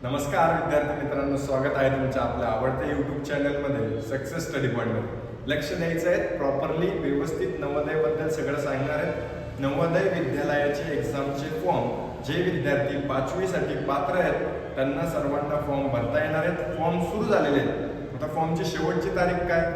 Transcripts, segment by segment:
नमस्कार विद्यार्थी मित्रांनो, स्वागत आहे तुमच्या आपल्या आवडत्या यूट्यूब चॅनलमध्ये सक्सेस स्टडी पॉईंटमध्ये. लक्ष द्यायचं आहे, प्रॉपरली व्यवस्थित नवोदयबद्दल सगळं सांगणार आहे. नवोदय विद्यालयाचे एक्झामचे फॉर्म जे विद्यार्थी 5वीसाठी पात्र आहेत त्यांना सर्वांना फॉर्म भरता येणार आहेत. फॉर्म सुरू झालेले आहेत. आता फॉर्मची शेवटची तारीख काय,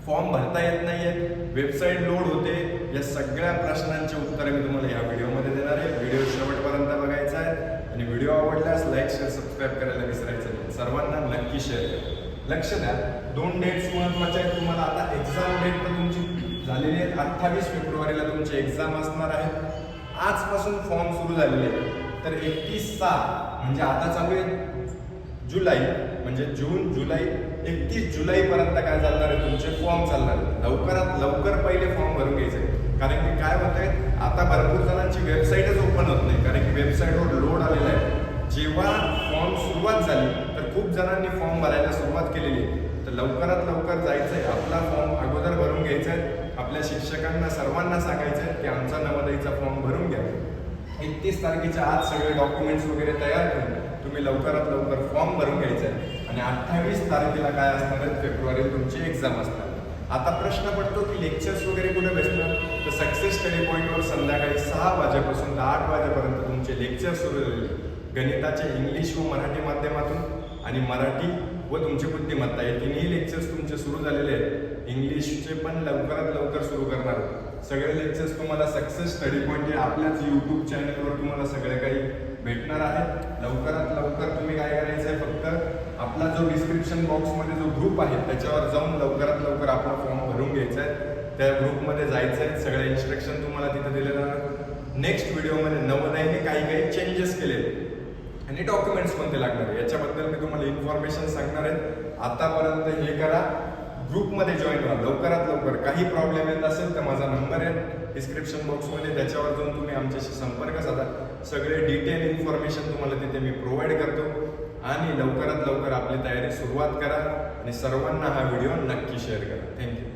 फॉर्म भरता येत नाही आहेत, वेबसाईट लोड होते, या सगळ्या प्रश्नांची उत्तरे मी तुम्हाला या व्हिडिओमध्ये देणार आहे. व्हिडिओ शेवटपर्यंत बघायचा आहे आणि व्हिडिओ आवडल्यास लाईक शेअर सबस्क्राईब करायला विसरायचं नाही. सर्वांना नक्की शेअर करा. लक्ष द्या, 2 डेट्स महत्त्वाच्या आहेत तुम्हाला. आता एक्झाम डेट तर तुमची झालेली आहे, 28 फेब्रुवारीला तुमची एक्झाम असणार आहे. आजपासून फॉर्म सुरू झालेले आहेत, तर 31/6 म्हणजे आता चालू आहे जुलै, म्हणजे जून जुलै 31 जुलैपर्यंत काय चालणार आहे, तुमचे फॉर्म चालणार आहे. लवकरात लवकर पहिले फॉर्म भरून घ्यायचे, कारण की काय होतंय आता भरपूर जणांची वेबसाईटच ओपन होत नाही, कारण की वेबसाईटवर लोड आलेला आहे. जेव्हा फॉर्म सुरुवात झाली तर खूप जणांनी फॉर्म भरायला सुरुवात केलेली आहे, तर लवकरात लवकर जायचं आहे, आपला फॉर्म अगोदर भरून घ्यायचा आहे. आपल्या शिक्षकांना सर्वांना सांगायचं आहे की आमचा नवोदयचा फॉर्म भरून घ्या. 31 तारखेच्या आज सगळे डॉक्युमेंट्स वगैरे तयार करून तुम्ही लवकरात लवकर फॉर्म भरून घ्यायचा आहे. आणि 28 तारखेला काय असणार आहे, फेब्रुवारीत तुमची एक्झाम असणार. आता प्रश्न पडतो की लेक्चर्स वगैरे कुठे बसणार, तर सक्सेस स्टडी पॉईंटवर संध्याकाळी 6 वाजेपासून 8 वाजेपर्यंत तुमचे लेक्चर सुरू झालेले. गणिताचे इंग्लिश व मराठी माध्यमातून आणि मराठी व तुमची बुद्धिमत्ता हे तिन्ही लेक्चर्स तुमचे सुरू झालेले आहेत. इंग्लिशचे पण लवकरात लवकर सुरू करणार. सगळे लेक्चर्स तुम्हाला सक्सेस स्टडी पॉईंट आपल्याच यूट्यूब चॅनलवर तुम्हाला सगळे काही भेटणार आहे. लवकरात लवकर तुम्ही काय करायचं आहे, फक्त आपला जो डिस्क्रिप्शन बॉक्समध्ये जो ग्रुप आहे त्याच्यावर जाऊन लवकरात लवकर आपला फॉर्म भरून घ्यायचा आहे. त्या ग्रुपमध्ये जायचं आहे, सगळे इन्स्ट्रक्शन तुम्हाला तिथे दिलेलं आहे. नेक्स्ट व्हिडिओमध्ये नवोदयने काही चेंजेस केले आणि डॉक्युमेंट्स कोणते लागणार आहे याच्याबद्दल मी तुम्हाला इन्फॉर्मेशन सांगणार आहे. आतापर्यंत हे करा, ग्रुपमध्ये जॉईन व्हा लवकरात लवकर. काही प्रॉब्लेम येत असेल तर माझा नंबर आहे डिस्क्रिप्शन बॉक्समध्ये, त्याच्यावर जाऊन तुम्ही आमच्याशी संपर्क साधा. सगळे डिटेल इन्फॉर्मेशन तुम्हाला तिथे मी प्रोव्हाइड करतो. आणि लवकरात लवकर आपली तयारी सुरुवात करा आणि सर्वांना हा व्हिडिओ नक्की शेअर करा. थँक्यू.